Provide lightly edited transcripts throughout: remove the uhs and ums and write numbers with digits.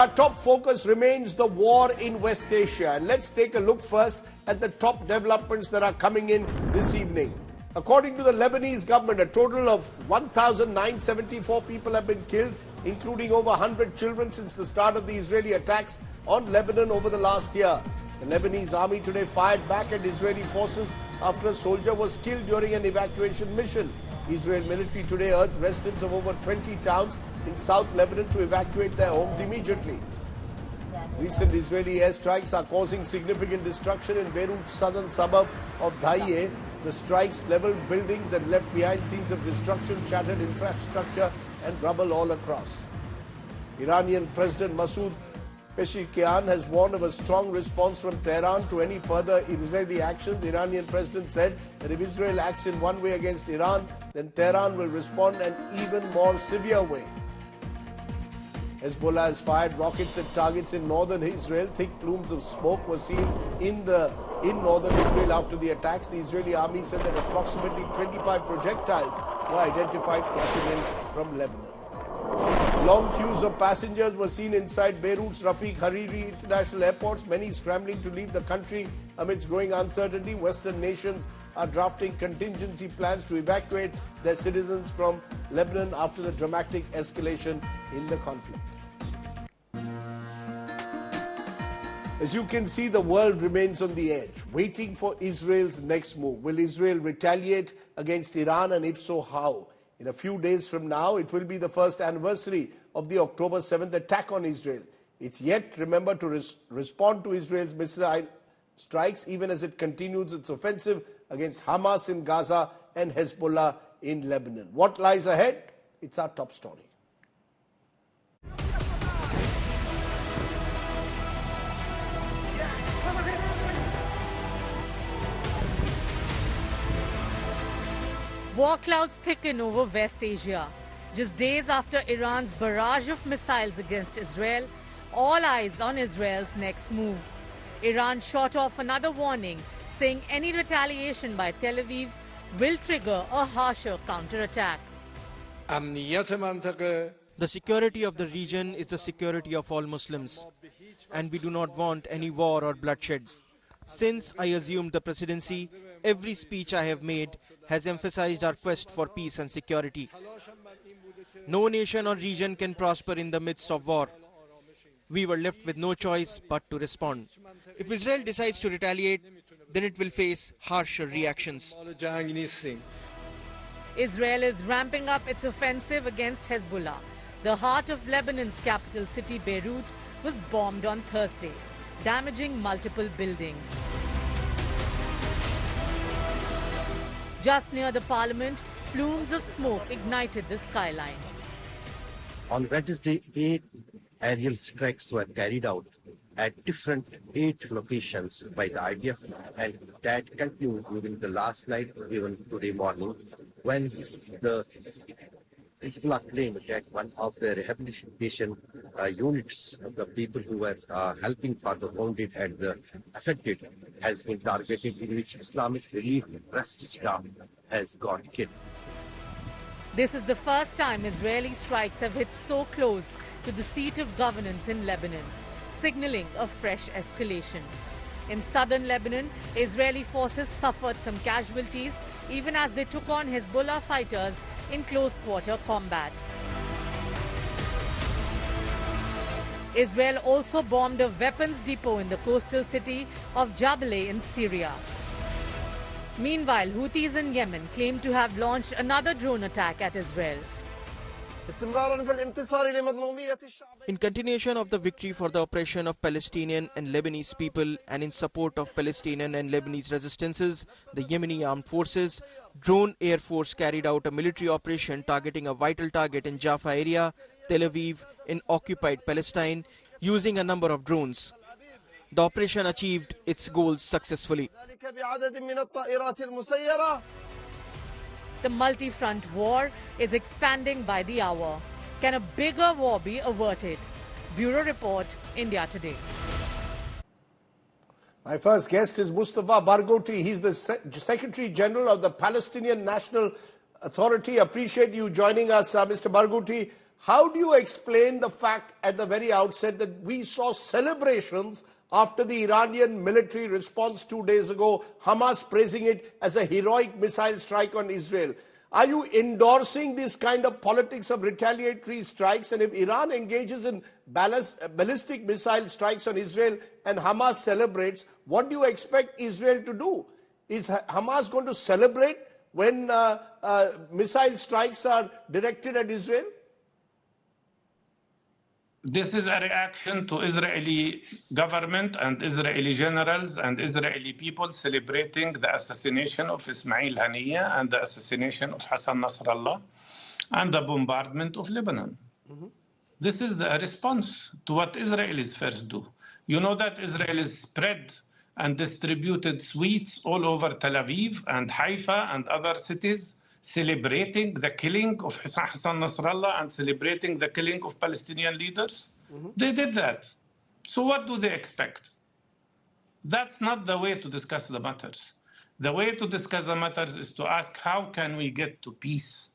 Our top focus remains the war in West Asia. And let's take a look first at the top developments that are coming in this evening. According to the Lebanese government, a total of 1,974 people have been killed, including over 100 children since the start of the Israeli attacks on Lebanon over the last year. The Lebanese army today fired back at Israeli forces after a soldier was killed during an evacuation mission. Israel military today urged residents of over 20 towns in South Lebanon to evacuate their homes immediately. Recent Israeli airstrikes are causing significant destruction in Beirut's southern suburb of Daiye. The strikes leveled buildings and left behind scenes of destruction, shattered infrastructure and rubble all across. Iranian President Massoud Rajavi has warned of a strong response from Tehran to any further Israeli actions. The Iranian president said that if Israel acts in one way against Iran, then Tehran will respond in an even more severe way. Hezbollah has fired rockets at targets in northern Israel. Thick plumes of smoke were seen in northern Israel after the attacks. The Israeli army said that approximately 25 projectiles were identified crossing in from Lebanon. Long queues of passengers were seen inside Beirut's Rafiq Hariri International Airports, many scrambling to leave the country amidst growing uncertainty. Western nations are drafting contingency plans to evacuate their citizens from Lebanon after the dramatic escalation in the conflict. As you can see, the world remains on the edge, waiting for Israel's next move. Will Israel retaliate against Iran, and if so, how? In a few days from now, it will be the first anniversary of the October 7th attack on Israel. It's yet, remember, to respond to Israel's missile strikes, even as it continues its offensive against Hamas in Gaza and Hezbollah in Lebanon. What lies ahead? It's our top story. War clouds thicken over West Asia. Just days after Iran's barrage of missiles against Israel, all eyes on Israel's next move. Iran shot off another warning, saying any retaliation by Tel Aviv will trigger a harsher counterattack. The security of the region is the security of all Muslims, and we do not want any war or bloodshed. Since I assumed the presidency, every speech I have made has emphasized our quest for peace and security. No nation or region can prosper in the midst of war. We were left with no choice but to respond. If Israel decides to retaliate, then it will face harsher reactions. Israel is ramping up its offensive against Hezbollah. The heart of Lebanon's capital city, Beirut, was bombed on Thursday, damaging multiple buildings. Just near the parliament, plumes of smoke ignited the skyline. On Wednesday, 8 aerial strikes were carried out at different 8 locations by the IDF, and that continued during the last night, even today morning, when the Hezbollah claimed that one of the rehabilitation units, the people who were helping for the wounded and the affected, has been targeted, in which Islamic Relief Trust staff has got killed. This is the first time Israeli strikes have hit so close to the seat of governance in Lebanon, signaling a fresh escalation. In southern Lebanon, Israeli forces suffered some casualties even as they took on Hezbollah fighters in close-quarter combat. Israel also bombed a weapons depot in the coastal city of Jabaleh in Syria. Meanwhile, Houthis in Yemen claim to have launched another drone attack at Israel. In continuation of the victory for the oppression of Palestinian and Lebanese people and in support of Palestinian and Lebanese resistances, the Yemeni armed forces, drone air force carried out a military operation targeting a vital target in Jaffa area, Tel Aviv, in occupied Palestine, using a number of drones. The operation achieved its goals successfully. The multi-front war is expanding by the hour. Can a bigger war be averted? Bureau Report, India Today. My first guest is Mustafa Barghouti. He's the Secretary General of the Palestinian National Authority. Appreciate you joining us, Mr. Barghouti. How do you explain the fact at the very outset that we saw celebrations after the Iranian military response 2 days ago, Hamas praising it as a heroic missile strike on Israel? Are you endorsing this kind of politics of retaliatory strikes? And if Iran engages in ballistic missile strikes on Israel and Hamas celebrates, what do you expect Israel to do? Is Hamas going to celebrate when missile strikes are directed at Israel? This is a reaction to Israeli government and Israeli generals and Israeli people celebrating the assassination of Ismail Haniyeh and the assassination of Hassan Nasrallah and the bombardment of Lebanon. This is the response to what Israelis first do. You know that Israelis spread and distributed sweets all over Tel Aviv and Haifa and other cities, celebrating the killing of Hassan Nasrallah and celebrating the killing of Palestinian leaders? They did that. So what do they expect? That's not the way to discuss the matters. The way to discuss the matters is to ask, how can we get to peace?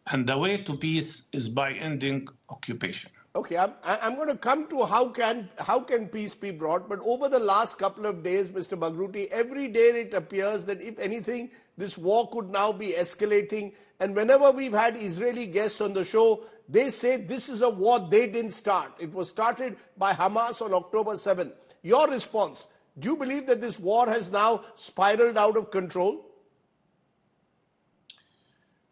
And the way to peace is by ending occupation. Okay, I'm going to come to how can peace be brought, but over the last couple of days, Mr. Baghruti, every day it appears that if anything, this war could now be escalating. And whenever we've had Israeli guests on the show, they say this is a war they didn't start. It was started by Hamas on October 7th. Your response, do you believe that this war has now spiraled out of control?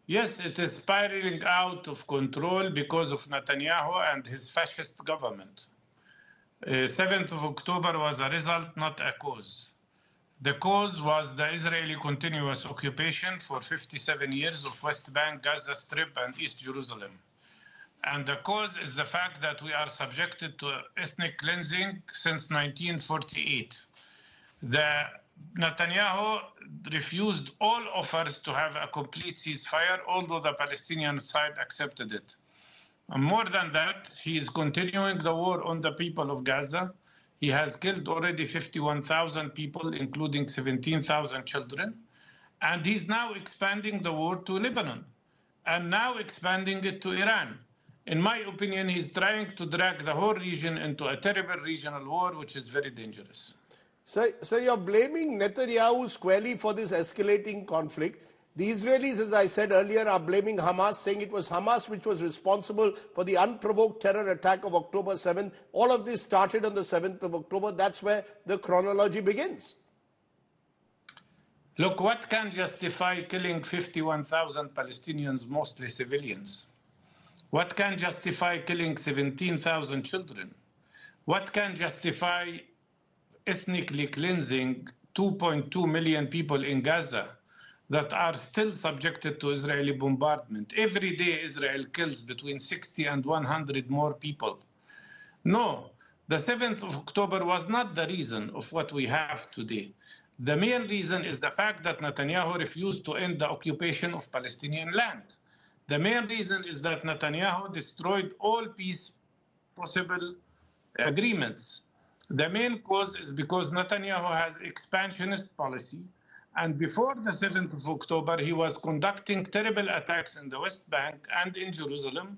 Yes, it is spiraling out of control because of Netanyahu and his fascist government. 7th of October was a result, not a cause. The cause was the Israeli continuous occupation for 57 years of West Bank, Gaza Strip, and East Jerusalem. And the cause is the fact that we are subjected to ethnic cleansing since 1948. Netanyahu refused all offers to have a complete ceasefire, although the Palestinian side accepted it. And more than that, he is continuing the war on the people of Gaza. He has killed already 51,000 people, including 17,000 children. And he's now expanding the war to Lebanon and now expanding it to Iran. In my opinion, he's trying to drag the whole region into a terrible regional war, which is very dangerous. So you're blaming Netanyahu squarely for this escalating conflict. The Israelis, as I said earlier, are blaming Hamas, saying it was Hamas which was responsible for the unprovoked terror attack of October 7th. All of this started on the 7th of October. That's where the chronology begins. Look, what can justify killing 51,000 Palestinians, mostly civilians? What can justify killing 17,000 children? What can justify ethnically cleansing 2.2 million people in Gaza that are still subjected to Israeli bombardment? Every day Israel kills between 60 and 100 more people. No, the 7th of October was not the reason of what we have today. The main reason is the fact that Netanyahu refused to end the occupation of Palestinian land. The main reason is that Netanyahu destroyed all peace possible agreements. The main cause is because Netanyahu has expansionist policy, and before the 7th of October, he was conducting terrible attacks in the West Bank and in Jerusalem,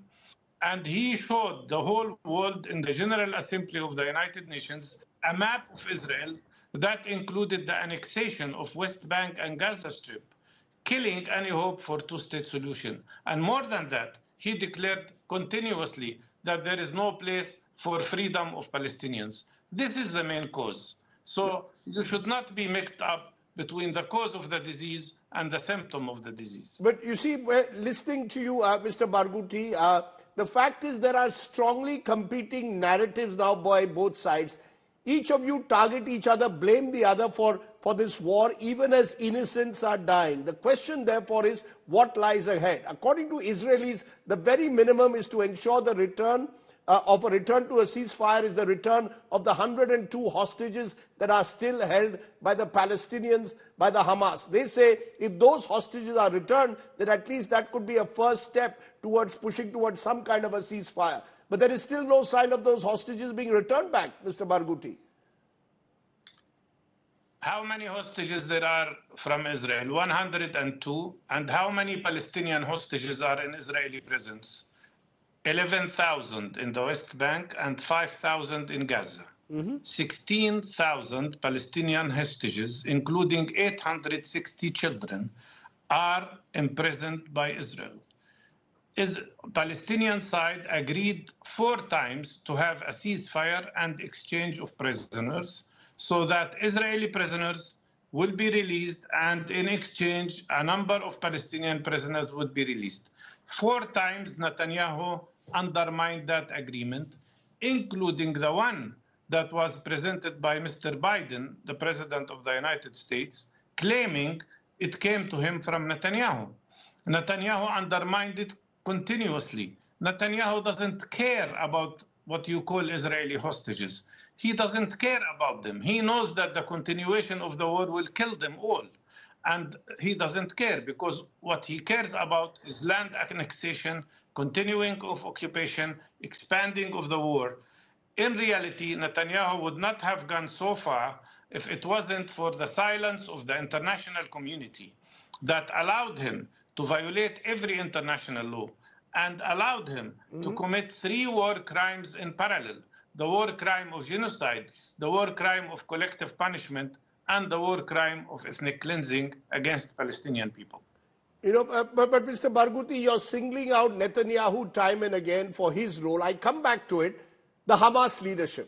and he showed the whole world in the General Assembly of the United Nations a map of Israel that included the annexation of West Bank and Gaza Strip, killing any hope for two-state solution. And more than that, he declared continuously that there is no place for freedom of Palestinians. This is the main cause. So you should not be mixed up between the cause of the disease and the symptom of the disease. But you see, listening to you, Mr. Baghruti, the fact is there are strongly competing narratives now by both sides. Each of you target each other, blame the other for this war, even as innocents are dying. The question, therefore, is what lies ahead? According to Israelis, the very minimum is to ensure the return of a return to a ceasefire is the return of the 102 hostages that are still held by the Palestinians, by the Hamas. They say if those hostages are returned, then at least that could be a first step towards pushing towards some kind of a ceasefire. But there is still no sign of those hostages being returned back, Mr. Baghruti. How many hostages there are from Israel? 102. And how many Palestinian hostages are in Israeli prisons? 11,000 in the West Bank and 5,000 in Gaza. 16,000 Palestinian hostages, including 860 children, are imprisoned by Israel. Palestinian side agreed 4 times to have a ceasefire and exchange of prisoners so that Israeli prisoners will be released, and in exchange, a number of Palestinian prisoners would be released. 4 times Netanyahu undermined that agreement, including the one that was presented by Mr. Biden, the President of the United States, claiming it came to him from Netanyahu. Netanyahu undermined it continuously. Netanyahu doesn't care about what you call Israeli hostages. He doesn't care about them. He knows that the continuation of the war will kill them all. And he doesn't care, because what he cares about is land annexation, continuing of occupation, expanding of the war. In reality, Netanyahu would not have gone so far if it wasn't for the silence of the international community that allowed him to violate every international law and allowed him to commit 3 war crimes in parallel: the war crime of genocide, the war crime of collective punishment, and the war crime of ethnic cleansing against Palestinian people. You know, but Mr. Barghouti, you're singling out Netanyahu time and again for his role. I come back to it, the Hamas leadership.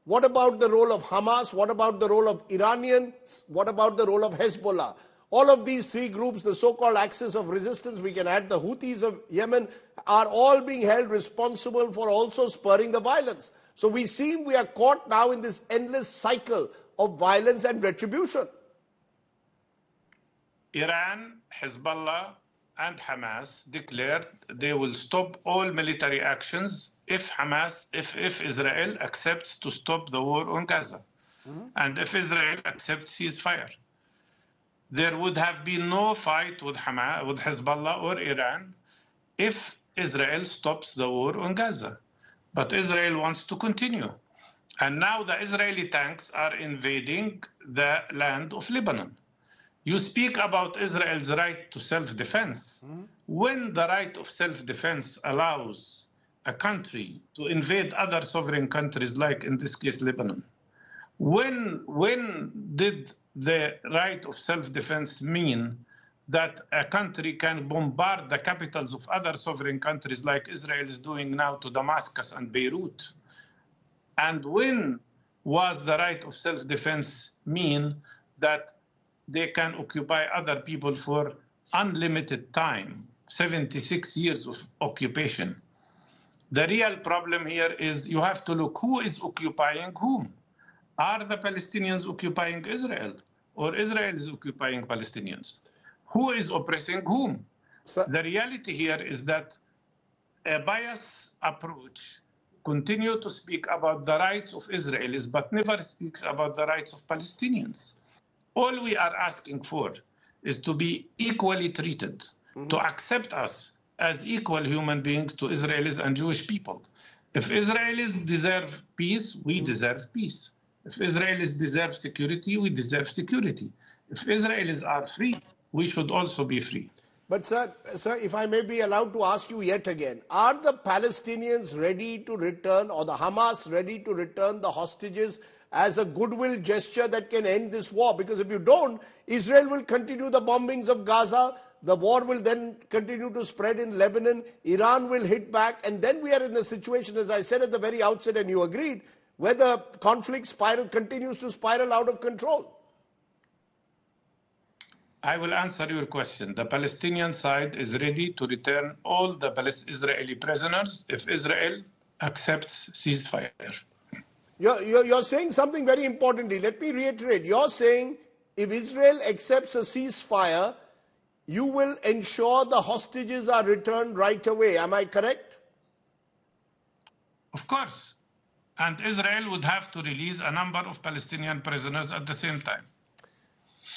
What about the role of Hamas? What about the role of Iranians? What about the role of Hezbollah? All of these 3 groups, the so-called axis of resistance, we can add the Houthis of Yemen, are all being held responsible for also spurring the violence. So we are caught now in this endless cycle of violence and retribution. Iran, Hezbollah, and Hamas declared they will stop all military actions if Israel accepts to stop the war on Gaza, and if Israel accepts ceasefire. There would have been no fight with Hamas, with Hezbollah or Iran if Israel stops the war on Gaza. But Israel wants to continue. And now the Israeli tanks are invading the land of Lebanon. You speak about Israel's right to self-defense. When the right of self-defense allows a country to invade other sovereign countries, like in this case Lebanon, when did the right of self-defense mean that a country can bombard the capitals of other sovereign countries like Israel is doing now to Damascus and Beirut? And when was the right of self-defense mean that they can occupy other people for unlimited time, 76 years of occupation? The real problem here is you have to look who is occupying whom. Are the Palestinians occupying Israel, or Israel is occupying Palestinians? Who is oppressing whom? The reality here is that a biased approach continues to speak about the rights of Israelis, but never speaks about the rights of Palestinians. All we are asking for is to be equally treated, to accept us as equal human beings to Israelis and Jewish people. If Israelis deserve peace, we deserve peace. If Israelis deserve security, we deserve security. If Israelis are free, we should also be free. But sir, if I may be allowed to ask you yet again, are the Palestinians ready to return, or the Hamas ready to return the hostages as a goodwill gesture that can end this war? Because if you don't, Israel will continue the bombings of Gaza, the war will then continue to spread in Lebanon, Iran will hit back, and then we are in a situation, as I said at the very outset, and you agreed, where the conflict continues to spiral out of control. I will answer your question. The Palestinian side is ready to return all the Israeli prisoners if Israel accepts ceasefire. You're saying something very importantly. Let me reiterate. You're saying if Israel accepts a ceasefire, you will ensure the hostages are returned right away. Am I correct? Of course. And Israel would have to release a number of Palestinian prisoners at the same time.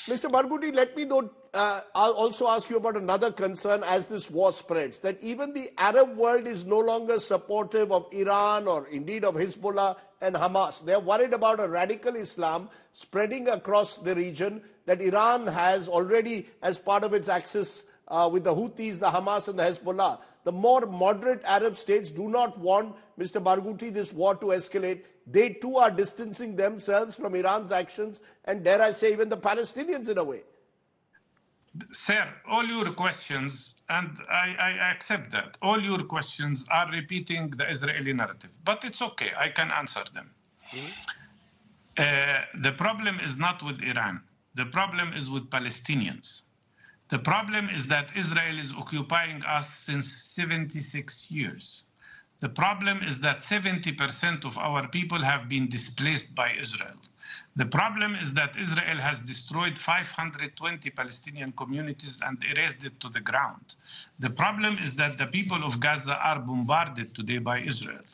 Mr. Barghouti, let me I'll also ask you about another concern as this war spreads, that even the Arab world is no longer supportive of Iran or indeed of Hezbollah and Hamas. They're worried about a radical Islam spreading across the region that Iran has already as part of its axis with the Houthis, the Hamas and the Hezbollah. The more moderate Arab states do not want, Mr. Barghouti, this war to escalate. They too are distancing themselves from Iran's actions and, dare I say, even the Palestinians in a way. Sir, all your questions, and I accept that, all your questions are repeating the Israeli narrative. But it's okay, I can answer them. The problem is not with Iran. The problem is with Palestinians. The problem is that Israel is occupying us since 76 years. The problem is that 70% of our people have been displaced by Israel. The problem is that Israel has destroyed 520 Palestinian communities and erased it to the ground. The problem is that the people of Gaza are bombarded today by Israel.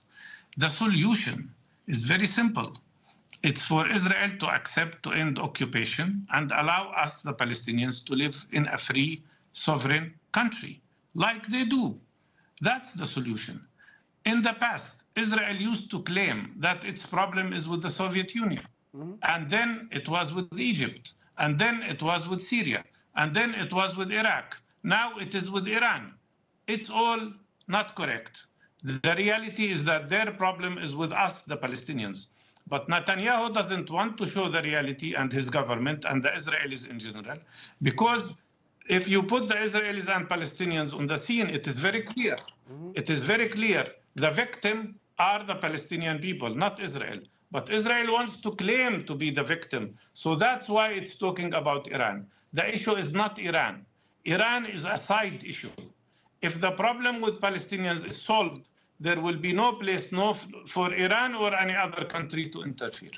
The solution is very simple. It's for Israel to accept to end occupation and allow us, the Palestinians, to live in a free, sovereign country, like they do. That's the solution. In the past, Israel used to claim that its problem is with the Soviet Union. And then it was with Egypt. And then it was with Syria. And then it was with Iraq. Now it is with Iran. It's all not correct. The reality is that their problem is with us, the Palestinians. But Netanyahu doesn't want to show the reality, and his government and the Israelis in general, because if you put the Israelis and Palestinians on the scene, it is very clear. It is very clear. The victim are the Palestinian people, not Israel. But Israel wants to claim to be the victim. So that's why it's talking about Iran. The issue is not Iran. Iran is a side issue. If the problem with Palestinians is solved, there will be no place for Iran or any other country to interfere.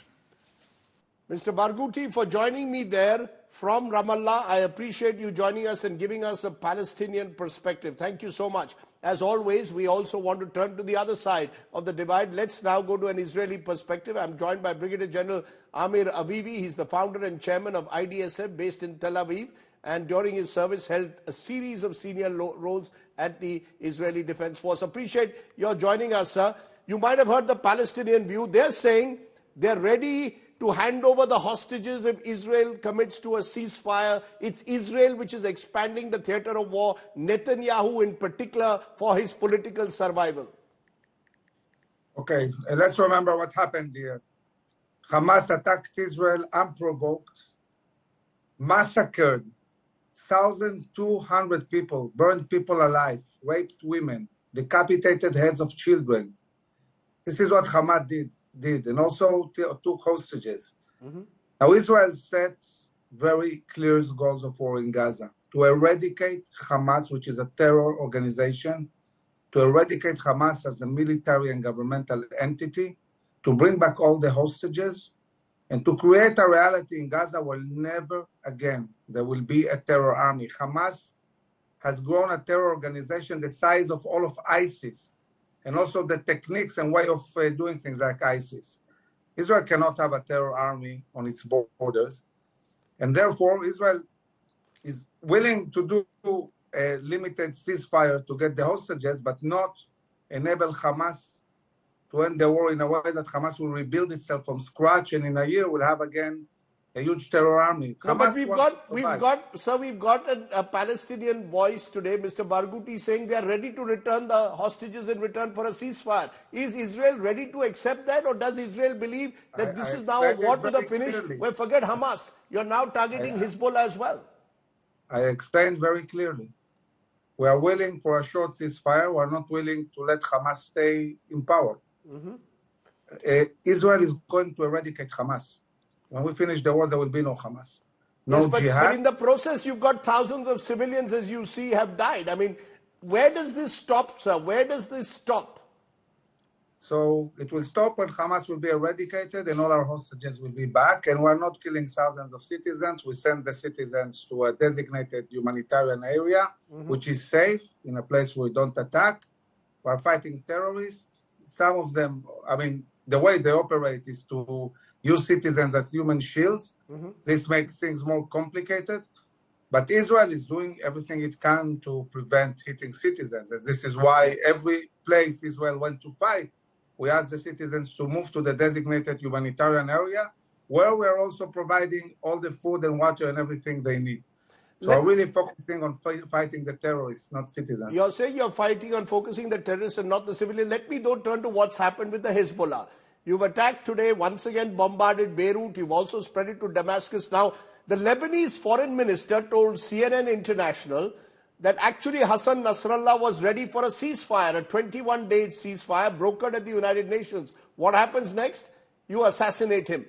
Mr. Barghouti, for joining me there from Ramallah, I appreciate you joining us and giving us a Palestinian perspective. Thank you so much. As always, we also want to turn to the other side of the divide. Let's now go to an Israeli perspective. I'm joined by Brigadier General Amir Avivi. He's the founder and chairman of IDSF based in Tel Aviv, and during his service held a series of senior roles at the Israeli Defense Force. Appreciate your joining us, sir. You might have heard the Palestinian view. They're saying they're ready to hand over the hostages if Israel commits to a ceasefire. It's Israel which is expanding the theater of war, Netanyahu in particular, for his political survival. Okay, let's remember what happened here. Hamas attacked Israel unprovoked, massacred 1,200 people, burned people alive, raped women, decapitated heads of children. This is what Hamas did, and also took hostages. Now, Israel set very clear goals of war in Gaza: to eradicate Hamas, which is a terror organization, to eradicate Hamas as a military and governmental entity, to bring back all the hostages, and to create a reality in Gaza where never again there will be a terror army. Hamas has grown a terror organization the size of all of ISIS, and also the techniques and way of doing things like ISIS. Israel cannot have a terror army on its borders, and therefore Israel is willing to do a limited ceasefire to get the hostages, but not enable Hamas to end the war in a way that Hamas will rebuild itself from scratch, and in a year will have again a huge terror army. No, but we've got a Palestinian voice today, Mr. Barghouti, saying they are ready to return the hostages in return for a ceasefire. Is Israel ready to accept that, or does Israel believe that this is now a war to the finish? Well, forget Hamas. You're now targeting Hezbollah as well. I explained very clearly. We are willing for a short ceasefire. We are not willing to let Hamas stay in power. Israel is going to eradicate Hamas. When we finish the war, there will be no Hamas. No jihad. But in the process, you've got thousands of civilians, as you see, have died. I mean, where does this stop, sir? Where does this stop? So it will stop when Hamas will be eradicated and all our hostages will be back. And we're not killing thousands of citizens. We send the citizens to a designated humanitarian area, which is safe, in a place where we don't attack. We're fighting terrorists. Some of them, I mean, the way they operate is to use citizens as human shields. This makes things more complicated. But Israel is doing everything it can to prevent hitting citizens. And this is why every place Israel went to fight, we asked the citizens to move to the designated humanitarian area, where we're also providing all the food and water and everything they need. So we're really focusing on fighting the terrorists, not citizens. You're saying you're fighting on focusing the terrorists and not the civilians. Let me though turn to what's happened with the Hezbollah. You've attacked today, once again bombarded Beirut. You've also spread it to Damascus. Now, the Lebanese foreign minister told CNN International that actually Hassan Nasrallah was ready for a ceasefire, a 21-day ceasefire brokered at the United Nations. What happens next? You assassinate him.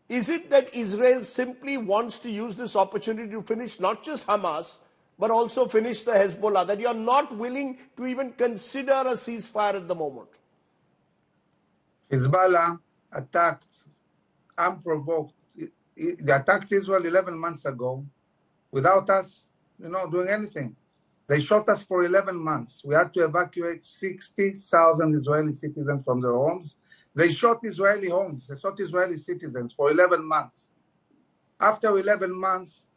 Is it that Israel simply wants to use this opportunity to finish not just Hamas, but also finish the Hezbollah, that you're not willing to even consider a ceasefire at the moment? Hezbollah attacked unprovoked. They attacked Israel 11 months ago without us, doing anything. They shot us for 11 months. We had to evacuate 60,000 Israeli citizens from their homes. They shot Israeli homes. They shot Israeli citizens for 11 months. After 11 months,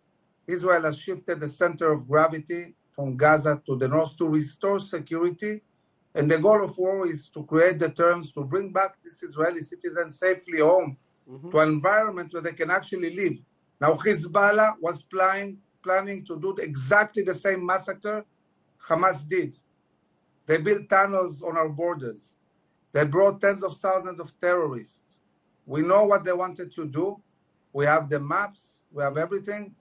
Israel has shifted the center of gravity from Gaza to the north to restore security. And the goal of war is to create the terms to bring back these Israeli citizens safely home to an environment where they can actually live. Now, Hezbollah was planning to do exactly the same massacre Hamas did. They built tunnels on our borders. They brought tens of thousands of terrorists. We know what they wanted to do. We have the maps. We have everything.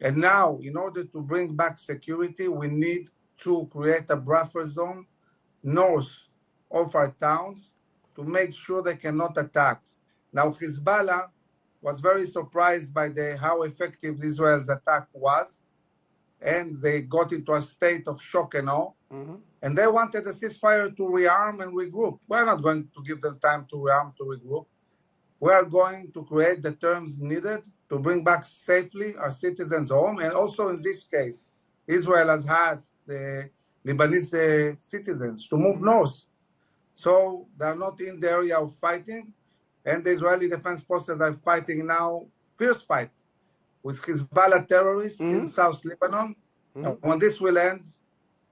And now, in order to bring back security, we need to create a buffer zone north of our towns to make sure they cannot attack. Now, Hezbollah was very surprised by how effective Israel's attack was, and they got into a state of shock and awe, and they wanted a ceasefire to rearm and regroup. We're not going to give them time to rearm, to regroup. We are going to create the terms needed to bring back safely our citizens home, and also in this case, Israel has asked the Lebanese citizens to move north. So they're not in the area of fighting, and the Israeli Defense Forces are fighting now, fierce fight, with Hezbollah terrorists in South Lebanon. When this will end,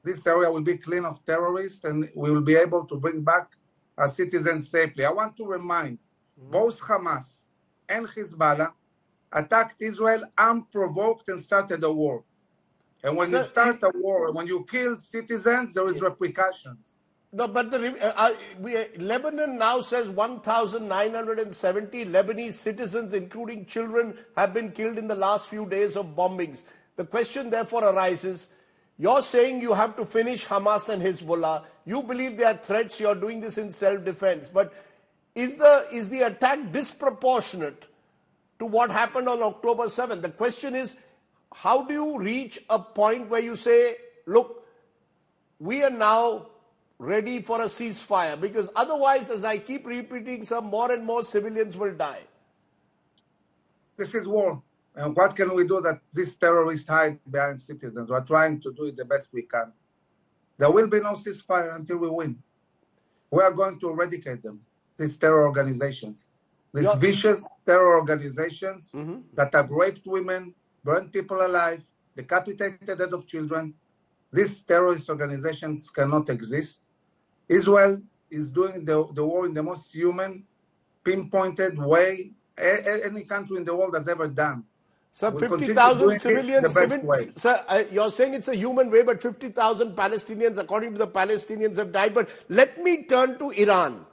this area will be clean of terrorists, and we will be able to bring back our citizens safely. I want to remind both Hamas and Hezbollah attacked Israel unprovoked and started a war. And when you start a war, when you kill citizens, there is repercussions. No, but Lebanon now says 1,970 Lebanese citizens, including children, have been killed in the last few days of bombings. The question therefore arises, you're saying you have to finish Hamas and Hezbollah. You believe they are threats. You're doing this in self-defense. But is the attack disproportionate to what happened on October 7th? The question is, how do you reach a point where you say, look, we are now ready for a ceasefire? Because otherwise, as I keep repeating, some more and more civilians will die. This is war. And what can we do that these terrorists hide behind citizens? We're trying to do it the best we can. There will be no ceasefire until we win. We are going to eradicate them, these terror organizations. These vicious terror organizations that have raped women, burned people alive, decapitated dead of children. These terrorist organizations cannot exist. Israel is doing the war in the most human, pinpointed way any country in the world has ever done. So 50,000 civilians, you're saying it's a human way, but 50,000 Palestinians, according to the Palestinians, have died. But let me turn to Iran.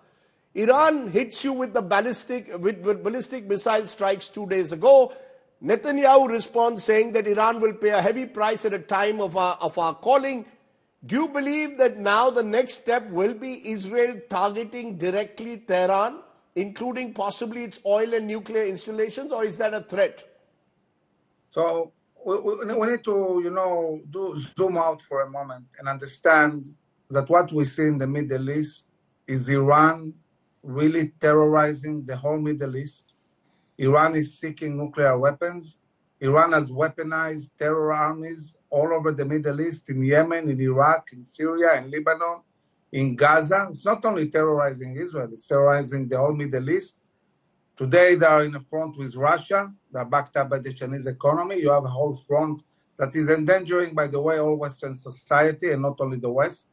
Iran hits you with the ballistic missile strikes 2 days ago. Netanyahu responds saying that Iran will pay a heavy price at a time of our calling. Do you believe that now the next step will be Israel targeting directly Tehran, including possibly its oil and nuclear installations, or is that a threat? So we need to zoom out for a moment and understand that what we see in the Middle East is Iran really terrorizing the whole Middle East. Iran is seeking nuclear weapons. Iran has weaponized terror armies all over the Middle East, in Yemen, in Iraq, in Syria, in Lebanon, in Gaza. It's not only terrorizing Israel, it's terrorizing the whole Middle East. Today, they are in a front with Russia. They're backed up by the Chinese economy. You have a whole front that is endangering, by the way, all Western society and not only the West.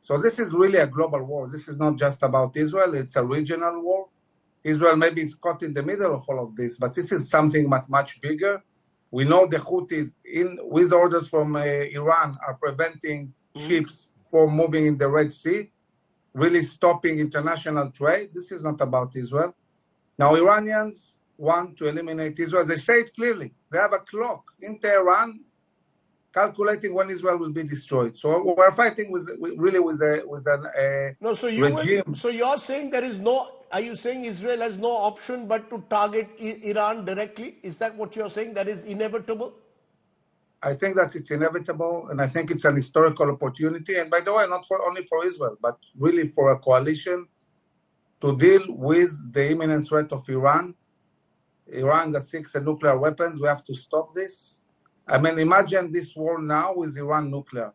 So this is really a global war. This is not just about Israel. It's a regional war. Israel maybe is caught in the middle of all of this, but this is something much, much bigger. We know the Houthis, with orders from Iran, are preventing ships from moving in the Red Sea, really stopping international trade. This is not about Israel. Now, Iranians want to eliminate Israel. They say it clearly. They have a clock in Tehran calculating when Israel will be destroyed. So we're fighting with an regime. So you're saying there is no. Are you saying Israel has no option but to target Iran directly? Is that what you're saying? That is inevitable? I think that it's inevitable, and I think it's an historical opportunity. And by the way, not only for Israel, but really for a coalition to deal with the imminent threat of Iran. Iran that seeks nuclear weapons. We have to stop this. I mean, imagine this war now with Iran nuclear.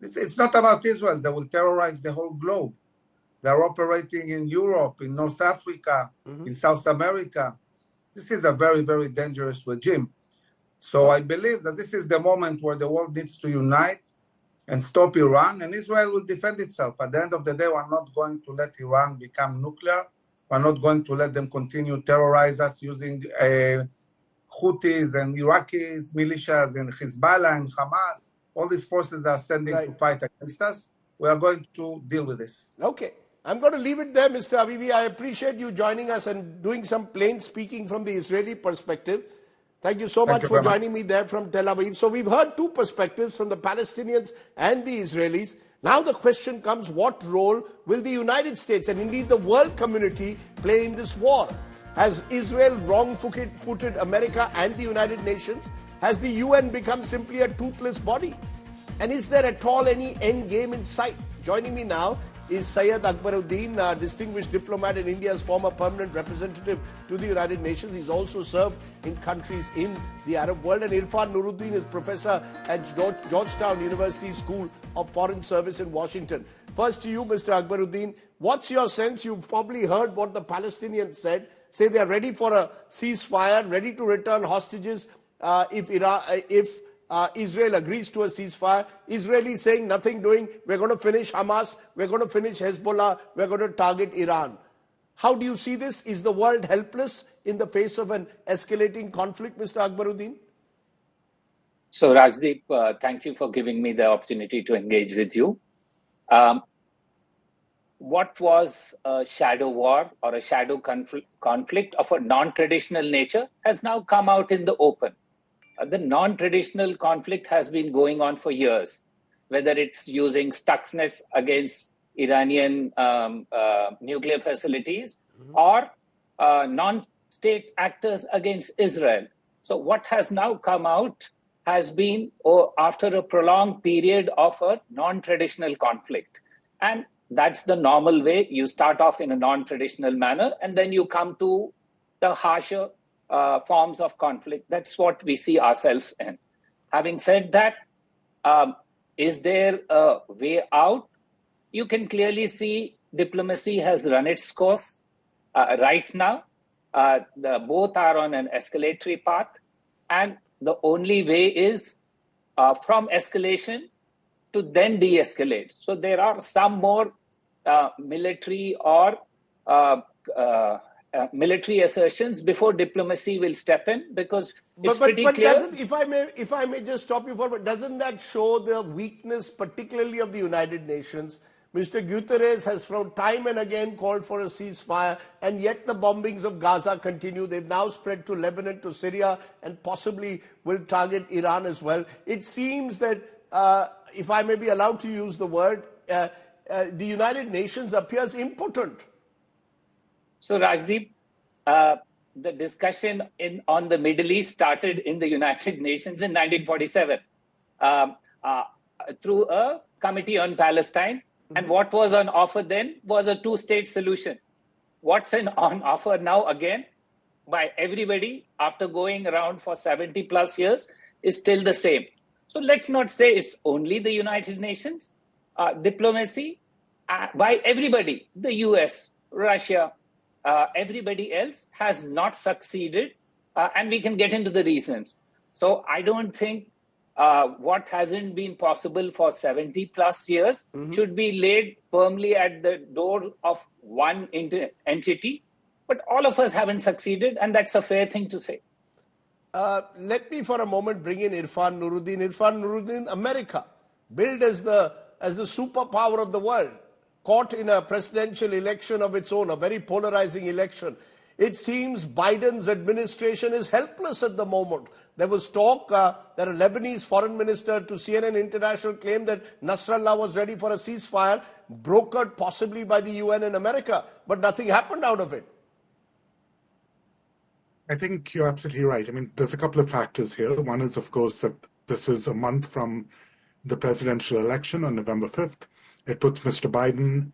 It's not about Israel. They will terrorize the whole globe. They're operating in Europe, in North Africa, in South America. This is a very, very dangerous regime. So I believe that this is the moment where the world needs to unite and stop Iran, and Israel will defend itself. At the end of the day, we're not going to let Iran become nuclear. We're not going to let them continue terrorize us using Houthis and Iraqis, militias and Hezbollah and Hamas. All these forces are sending to fight against us. We are going to deal with this. Okay. I'm going to leave it there, Mr. Avivi. I appreciate you joining us and doing some plain speaking from the Israeli perspective. Thank you so much for joining me there from Tel Aviv. So we've heard two perspectives from the Palestinians and the Israelis. Now the question comes, what role will the United States and indeed the world community play in this war? Has Israel wrong-footed America and the United Nations? Has the UN become simply a toothless body? And is there at all any end game in sight? Joining me now is Syed Akbaruddin, a distinguished diplomat and India's former permanent representative to the United Nations. He's also served in countries in the Arab world. And Irfan Nuruddin is professor at Georgetown University School of Foreign Service in Washington. First to you, Mr. Akbaruddin, what's your sense? You've probably heard what the Palestinians said. Say they're ready for a ceasefire, ready to return hostages if Israel agrees to a ceasefire. Israelis saying nothing doing. We're going to finish Hamas. We're going to finish Hezbollah. We're going to target Iran. How do you see this? Is the world helpless in the face of an escalating conflict, Mr. Akbaruddin? So, Rajdeep, thank you for giving me the opportunity to engage with you. What was a shadow war or a shadow conflict of a non-traditional nature has now come out in the open. The non-traditional conflict has been going on for years, whether it's using Stuxnets against Iranian nuclear facilities or non-state actors against Israel. So what has now come out has been after a prolonged period of a non-traditional conflict. And that's the normal way. You start off in a non-traditional manner, and then you come to the harsher forms of conflict. That's what we see ourselves in. Having said that, is there a way out? You can clearly see diplomacy has run its course right now. Both are on an escalatory path, and the only way is from escalation to then de-escalate. So there are some more military or military assertions before diplomacy will step in, because it's pretty clear. If I may just stop you for a minute, doesn't that show the weakness, particularly of the United Nations? Mr. Guterres has from time and again called for a ceasefire, and yet the bombings of Gaza continue. They've now spread to Lebanon, to Syria, and possibly will target Iran as well. It seems that, if I may be allowed to use the word, the United Nations appears impotent. So, Rajdeep, the discussion on the Middle East started in the United Nations in 1947 through a Committee on Palestine. And what was on offer then was a two-state solution. What's on offer now again by everybody after going around for 70 plus years is still the same. So let's not say it's only the United Nations. Diplomacy by everybody, the US, Russia, everybody else has not succeeded, and we can get into the reasons. So I don't think what hasn't been possible for 70 plus years should be laid firmly at the door of one entity. But all of us haven't succeeded, and that's a fair thing to say. Let me for a moment bring in Irfan Nuruddin. Irfan Nuruddin, America, billed as the superpower of the world, caught in a presidential election of its own, a very polarizing election. It seems Biden's administration is helpless at the moment. There was talk that a Lebanese foreign minister to CNN International claimed that Nasrallah was ready for a ceasefire, brokered possibly by the UN and America, but nothing happened out of it. I think you're absolutely right. I mean, there's a couple of factors here. One is, of course, that this is a month from the presidential election on November 5th. It puts Mr. Biden,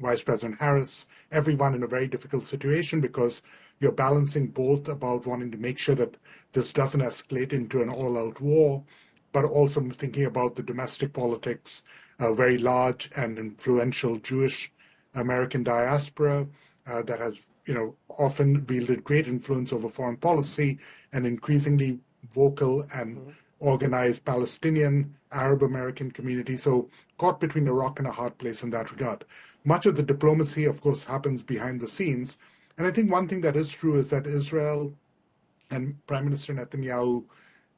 Vice President Harris, everyone in a very difficult situation because you're balancing both about wanting to make sure that this doesn't escalate into an all-out war, but also thinking about the domestic politics, very large and influential Jewish American diaspora that has, often wielded great influence over foreign policy, and increasingly vocal and organized Palestinian, Arab American community. So caught between a rock and a hard place in that regard. Much of the diplomacy, of course, happens behind the scenes. And I think one thing that is true is that Israel and Prime Minister Netanyahu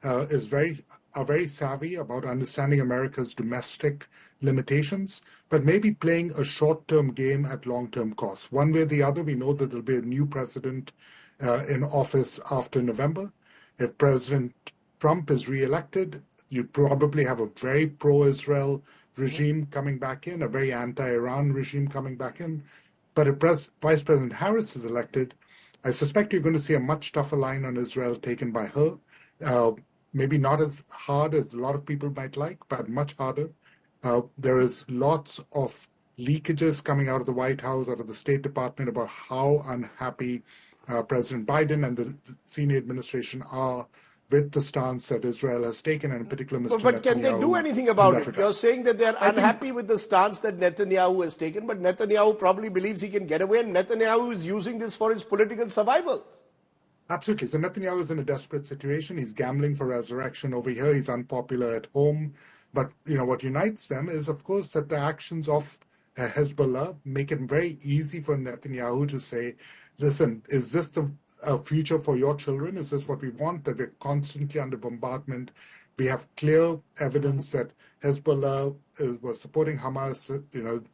are very savvy about understanding America's domestic limitations, but maybe playing a short-term game at long-term costs. One way or the other, we know that there'll be a new president in office after November. If President Trump is re-elected, you probably have a very pro-Israel regime coming back in, a very anti-Iran regime coming back in. But if Vice President Harris is elected, I suspect you're going to see a much tougher line on Israel taken by her. Maybe not as hard as a lot of people might like, but much harder. There is lots of leakages coming out of the White House, out of the State Department about how unhappy President Biden and the senior administration are with the stance that Israel has taken, and in particular Mr. Netanyahu. But can they do anything about it? You're saying that they're unhappy with the stance that Netanyahu has taken, but Netanyahu probably believes he can get away, and Netanyahu is using this for his political survival. Absolutely. So Netanyahu is in a desperate situation. He's gambling for resurrection over here. He's unpopular at home. But, what unites them is, of course, that the actions of Hezbollah make it very easy for Netanyahu to say, listen, is this the future for your children? Is this what we want? That we're constantly under bombardment. We have clear evidence that Hezbollah was supporting Hamas.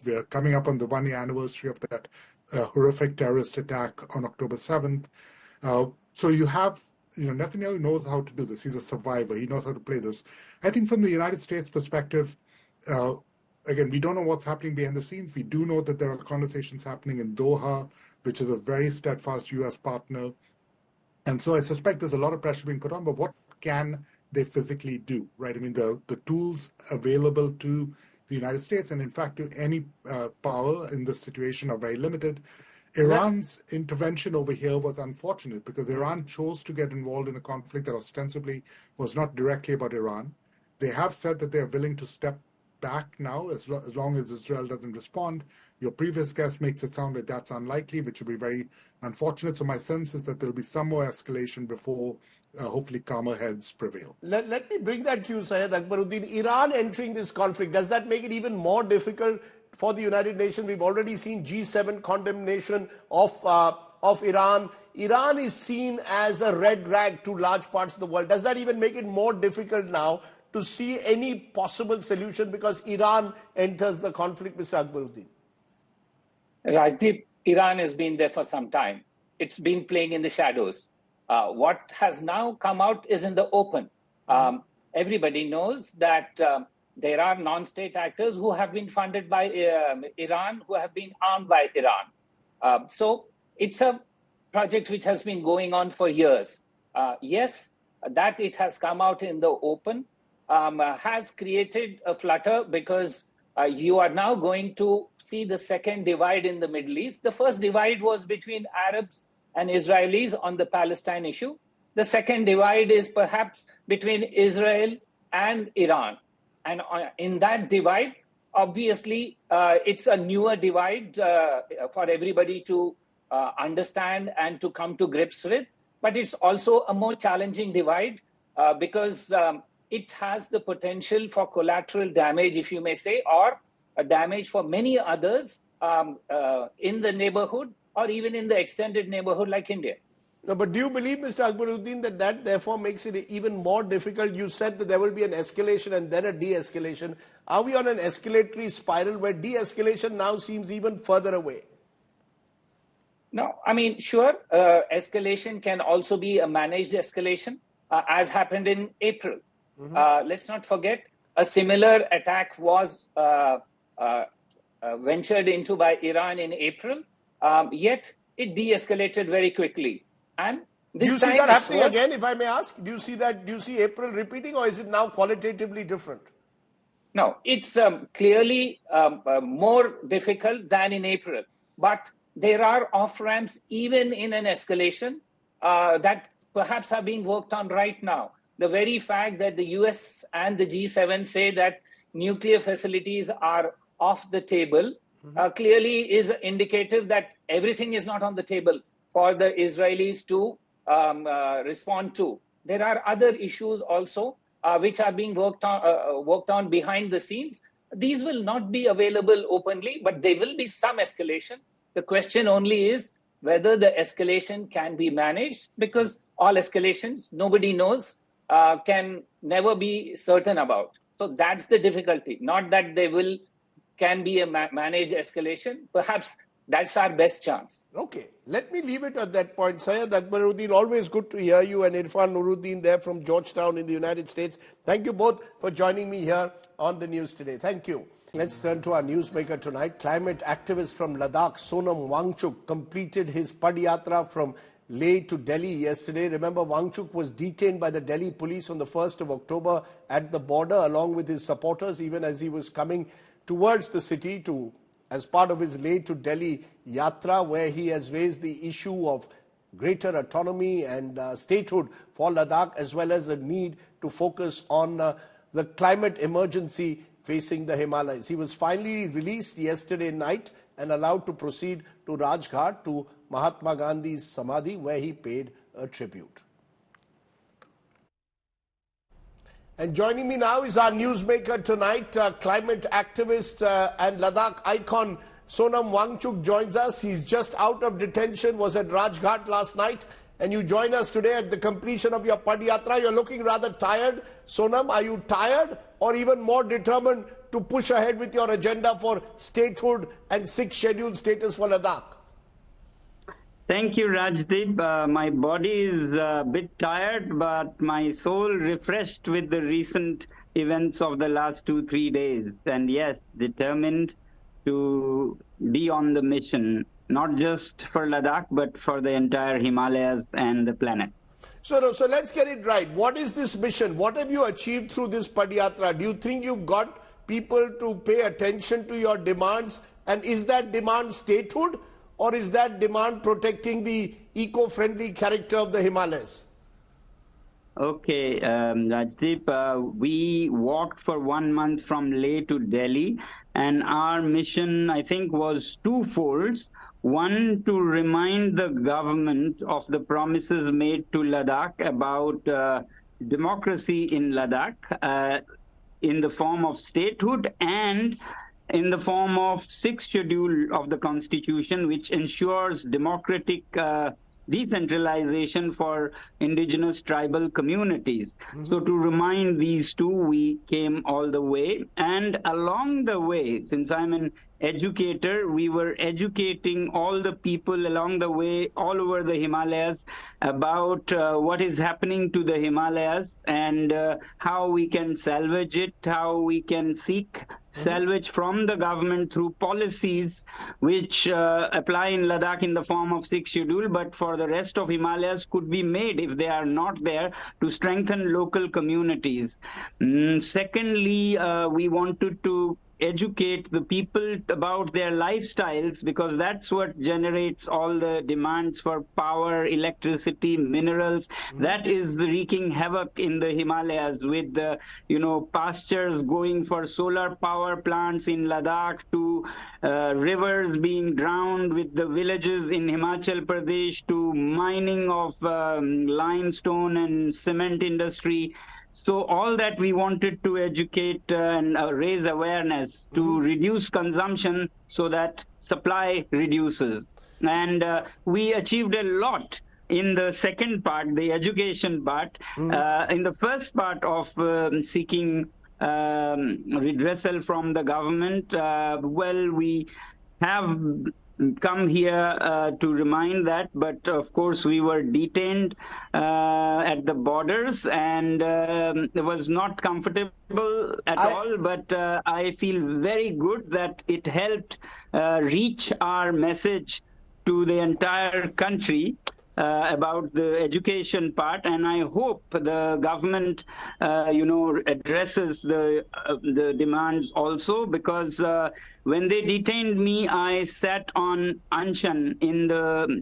We're coming up on the one-year anniversary of that horrific terrorist attack on October 7th. So you have, Netanyahu knows how to do this. He's a survivor. He knows how to play this. I think from the United States perspective, again, we don't know what's happening behind the scenes. We do know that there are conversations happening in Doha, which is a very steadfast U.S. partner. And so I suspect there's a lot of pressure being put on, but what can they physically do, right? I mean, the tools available to the United States, and in fact to any power in this situation, are very limited. Iran's intervention over here was unfortunate because Iran chose to get involved in a conflict that ostensibly was not directly about Iran. They have said that they are willing to step back now as long as Israel doesn't respond. Your previous guest makes it sound like that's unlikely, which would be very unfortunate. So my sense is that there'll be some more escalation before hopefully calmer heads prevail. Let me bring that to you, Syed Akbaruddin. Iran entering this conflict, does that make it even more difficult for the United Nations? We've already seen G7 condemnation of Iran. Iran is seen as a red rag to large parts of the world. Does that even make it more difficult now to see any possible solution because Iran enters the conflict, Mr. Akbaruddin? Rajdeep, Iran has been there for some time. It's been playing in the shadows. What has now come out is in the open. Everybody knows that there are non-state actors who have been funded by Iran, who have been armed by Iran. So it's a project which has been going on for years. Yes, that it has come out in the open has created a flutter because you are now going to see the second divide in the Middle East. The first divide was between Arabs and Israelis on the Palestine issue. The second divide is perhaps between Israel and Iran. And in that divide, obviously, it's a newer divide for everybody to understand and to come to grips with. But it's also a more challenging divide because it has the potential for collateral damage, if you may say, or a damage for many others in the neighborhood or even in the extended neighborhood like India. No, but do you believe, Mr. Akbaruddin, that therefore makes it even more difficult? You said that there will be an escalation and then a de-escalation. Are we on an escalatory spiral where de-escalation now seems even further away? No, I mean, sure, escalation can also be a managed escalation, as happened in April. Let's not forget, a similar attack was ventured into by Iran in April, yet it de-escalated very quickly. And this do you see time that happening again, if I may ask? Do you see April repeating, or is it now qualitatively different? No, it's clearly more difficult than in April. But there are off-ramps even in an escalation that perhaps are being worked on right now. The very fact that the US and the G7 say that nuclear facilities are off the table clearly is indicative that everything is not on the table for the Israelis to respond to. There are other issues also which are being worked on behind the scenes. These will not be available openly, but there will be some escalation. The question only is whether the escalation can be managed, because all escalations, nobody knows, can never be certain about. So that's the difficulty. Not that can be a managed escalation. Perhaps that's our best chance. Okay, let me leave it at that point. Syed Akbaruddin, always good to hear you, and Irfan Nuruddin there from Georgetown in the United States. Thank you both for joining me here on the news today. Thank you. Let's turn to our newsmaker tonight. Climate activist from Ladakh, Sonam Wangchuk, completed his Padyatra from Leh to Delhi yesterday. Remember, Wangchuk was detained by the Delhi police on the 1st of October at the border, along with his supporters, even as he was coming towards the city as part of his Leh to Delhi Yatra, where he has raised the issue of greater autonomy and statehood for Ladakh, as well as a need to focus on the climate emergency facing the Himalayas. He was finally released yesterday night and allowed to proceed to Rajghat, to Mahatma Gandhi's Samadhi, where he paid a tribute. And joining me now is our newsmaker tonight, climate activist and Ladakh icon Sonam Wangchuk joins us. He's just out of detention, was at Rajghat last night, and you join us today at the completion of your Padyatra. You're looking rather tired. Sonam, are you tired or even more determined to push ahead with your agenda for statehood and sixth schedule status for Ladakh? Thank you, Rajdeep. My body is a bit tired, but my soul refreshed with the recent events of the last 2-3 days. And yes, determined to be on the mission, not just for Ladakh, but for the entire Himalayas and the planet. So let's get it right. What is this mission? What have you achieved through this Padyatra? Do you think you've got people to pay attention to your demands? And is that demand statehood, or is that demand protecting the eco-friendly character of the Himalayas? Okay, Rajdeep, we walked for 1 month from Leh to Delhi, and our mission, I think, was twofold. One, to remind the government of the promises made to Ladakh about democracy in Ladakh in the form of statehood and in the form of sixth schedule of the constitution, which ensures democratic decentralization for indigenous tribal communities. So to remind these two, we came all the way. And along the way, since I'm an educator, we were educating all the people along the way, all over the Himalayas, about what is happening to the Himalayas and how we can salvage it, how we can seek salvage from the government through policies which apply in Ladakh in the form of sixth schedule, but for the rest of Himalayas could be made, if they are not there, to strengthen local communities. Secondly, we wanted to educate the people about their lifestyles, because that's what generates all the demands for power, electricity, minerals. That is wreaking havoc in the Himalayas, with the pastures going for solar power plants in Ladakh, to rivers being drowned with the villages in Himachal Pradesh, to mining of limestone and cement industry. So all that we wanted to educate and raise awareness to reduce consumption so that supply reduces. And we achieved a lot in the second part, the education part. In the first part of seeking redressal from the government, well, we have come here to remind that, but of course we were detained at the borders, and it was not comfortable at all, but I feel very good that it helped reach our message to the entire country about the education part, and I hope the government, addresses the demands also, because when they detained me, I sat on Anshan in the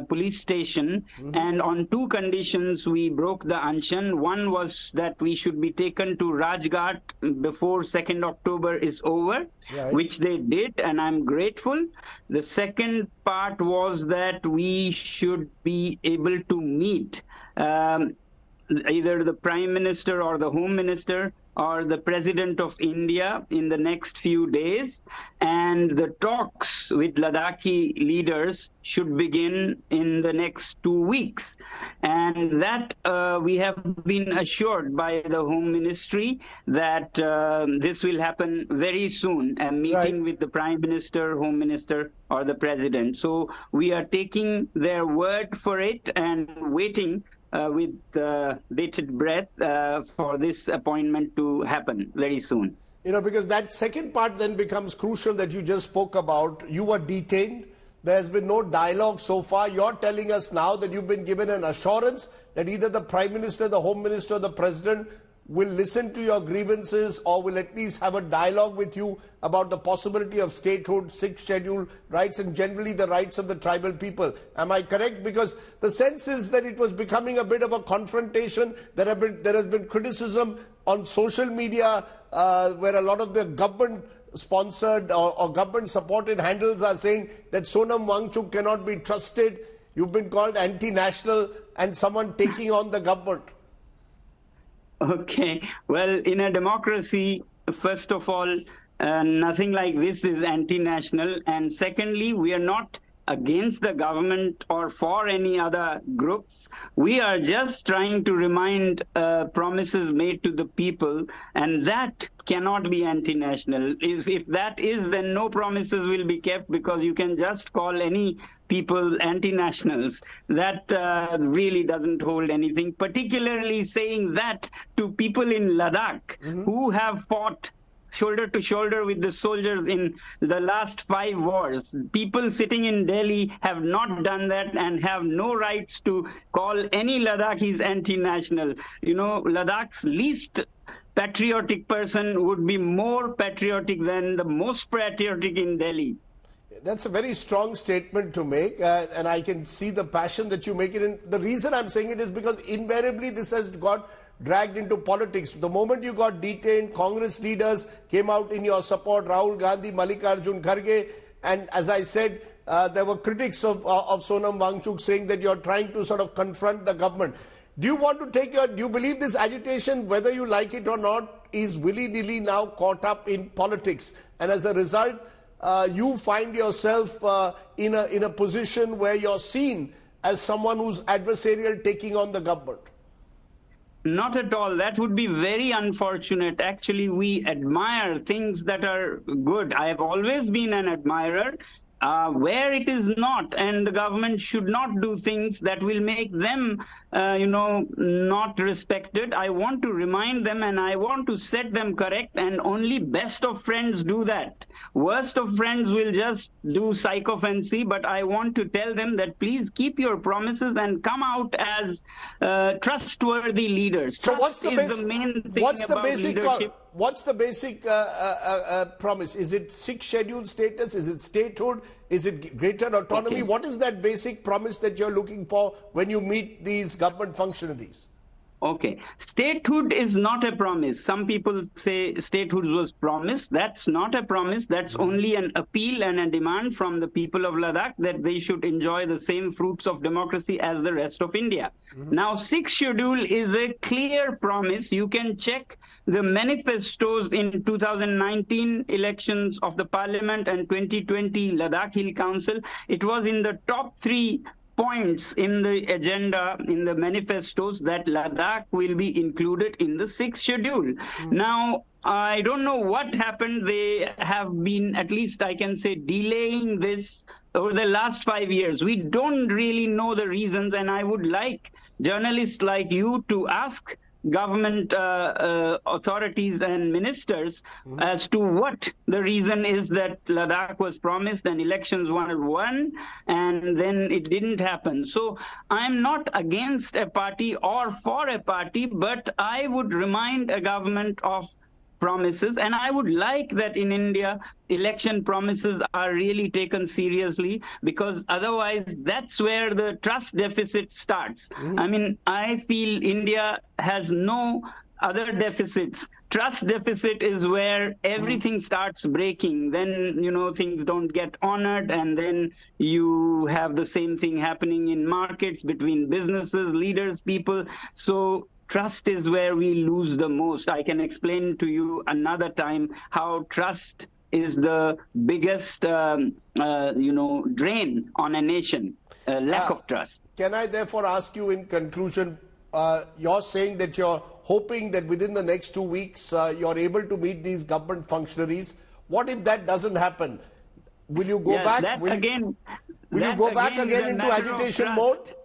police station, and on two conditions we broke the Anshan. One was that we should be taken to Rajghat before 2nd October is over, which they did, and I'm grateful. The second part was that we should be able to meet either the Prime Minister or the Home Minister or the President of India in the next few days, and the talks with Ladakhi leaders should begin in the next 2 weeks. And that we have been assured by the Home Ministry that this will happen very soon, a meeting with the Prime Minister, Home Minister, or the President. So we are taking their word for it and waiting with bated breath for this appointment to happen very soon. Because that second part then becomes crucial that you just spoke about. You were detained. There has been no dialogue so far. You're telling us now that you've been given an assurance that either the Prime Minister, the Home Minister, or the President will listen to your grievances or will at least have a dialogue with you about the possibility of statehood, sixth schedule rights, and generally the rights of the tribal people. Am I correct? Because the sense is that it was becoming a bit of a confrontation. There has been criticism on social media where a lot of the government-sponsored or government-supported handles are saying that Sonam Wangchuk cannot be trusted. You've been called anti-national and someone taking on the government. Okay, well, in a democracy, first of all, nothing like this is anti-national. And secondly, we are not against the government or for any other groups. We are just trying to remind promises made to the people, and that cannot be anti-national. If that is, then no promises will be kept, because you can just call any people anti-nationals. That really doesn't hold anything, particularly saying that to people in Ladakh who have fought shoulder to shoulder with the soldiers in the last 5 wars. People sitting in Delhi have not done that and have no rights to call any Ladakhis anti-national. Ladakh's least patriotic person would be more patriotic than the most patriotic in Delhi. That's a very strong statement to make, and I can see the passion that you make it in. The reason I'm saying it is because invariably this has got dragged into politics. The moment you got detained, Congress leaders came out in your support, Rahul Gandhi, Mallikarjun Kharge, and as I said, there were critics of Sonam Wangchuk saying that you're trying to sort of confront the government. Do you believe this agitation, whether you like it or not, is willy-nilly now caught up in politics, and as a result, you find yourself in a position where you're seen as someone who's adversarial, taking on the government? Not at all. That would be very unfortunate. Actually, we admire things that are good. I have always been an admirer. Where it is not, and the government should not do things that will make them, not respected. I want to remind them, and I want to set them correct, and only best of friends do that. Worst of friends will just do sycophancy, but I want to tell them that please keep your promises and come out as trustworthy leaders. So what's the basic promise? Is it sixth schedule status? Is it statehood? Is it greater autonomy? Okay. What is that basic promise that you're looking for when you meet these government functionaries? Okay. Statehood is not a promise. Some people say statehood was promised. That's not a promise. That's only an appeal and a demand from the people of Ladakh that they should enjoy the same fruits of democracy as the rest of India. Now, sixth schedule is a clear promise. You can check the manifestos in 2019 elections of the parliament and 2020 Ladakh Hill Council. It was in the top 3 points in the agenda, in the manifestos, that Ladakh will be included in the 6th schedule. Now, I don't know what happened. They have been, at least I can say, delaying this over the last 5 years. We don't really know the reasons, and I would like journalists like you to ask government authorities and ministers as to what the reason is that Ladakh was promised and elections were won and then it didn't happen. So I'm not against a party or for a party, but I would remind a government of promises, and I would like that in India election promises are really taken seriously, because otherwise that's where the trust deficit starts. I mean, I feel India has no other deficits. Trust deficit is where everything starts breaking. Then, you know, things don't get honored, and then you have the same thing happening in markets between businesses, leaders, people. So trust is where we lose the most. I can explain to you another time how trust is the biggest, drain on a nation, lack of trust. Can I therefore ask you in conclusion, you're saying that you're hoping that within the next 2 weeks you're able to meet these government functionaries. What if that doesn't happen? Will you go back? Will you go back again into agitation mode?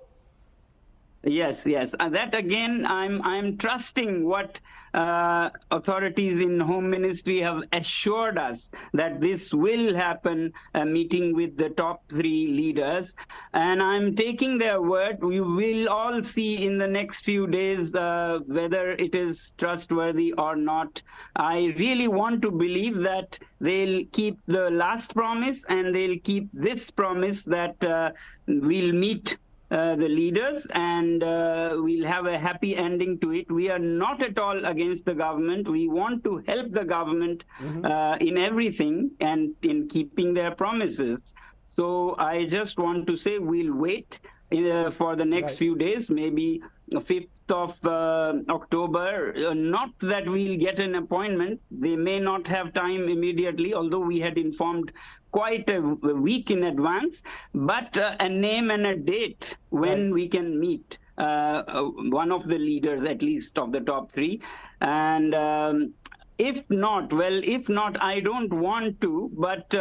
Yes. That again, I'm trusting what authorities in Home Ministry have assured us, that this will happen, a meeting with the top 3 leaders, and I'm taking their word. We will all see in the next few days whether it is trustworthy or not. I really want to believe that they'll keep the last promise, and they'll keep this promise that we'll meet the leaders, and we'll have a happy ending to it. We are not at all against the government. We want to help the government in everything and in keeping their promises. So I just want to say we'll wait for the next few days, maybe 5th of October. Not that we'll get an appointment. They may not have time immediately, although we had informed quite a week in advance, but a name and a date when we can meet one of the leaders, at least of the top 3. And if not, I don't want to, but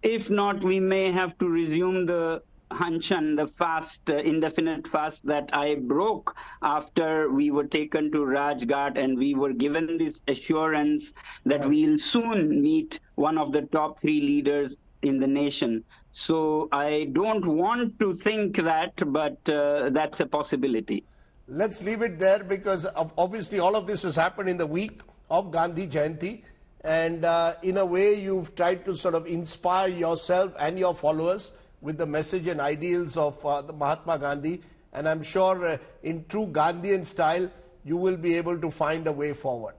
if not, we may have to resume the Hanchan, the fast, indefinite fast that I broke after we were taken to Rajghat, and we were given this assurance that we'll soon meet one of the top 3 leaders in the nation. So I don't want to think that, but that's a possibility. Let's leave it there, because obviously all of this has happened in the week of Gandhi Jayanti, and in a way you've tried to sort of inspire yourself and your followers with the message and ideals of the Mahatma Gandhi, and I'm sure in true Gandhian style you will be able to find a way forward.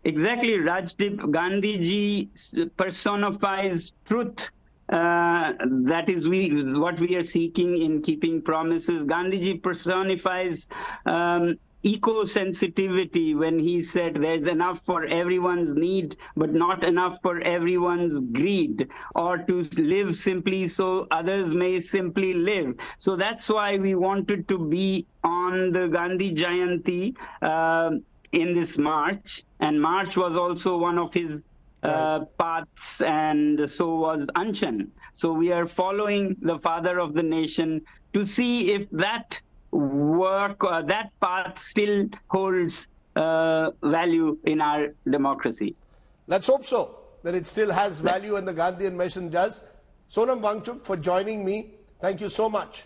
Exactly, Rajdeep. Gandhiji personifies truth. That is what we are seeking in keeping promises. Gandhiji personifies eco-sensitivity when he said there's enough for everyone's need, but not enough for everyone's greed, or to live simply so others may simply live. So that's why we wanted to be on the Gandhi Jayanti in this march, and March was also one of his paths, and so was Anchan. So we are following the father of the nation to see if that work, that path still holds value in our democracy. Let's hope so, that it still has value and the Gandhian mission does. Sonam Wangchuk, for joining me. Thank you so much.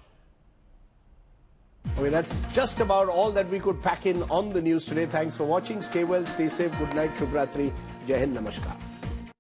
Okay, that's just about all that we could pack in on the news today. Thanks for watching. Stay well, stay safe. Good night. Shubh Ratri. Jai Hind. Namaskar.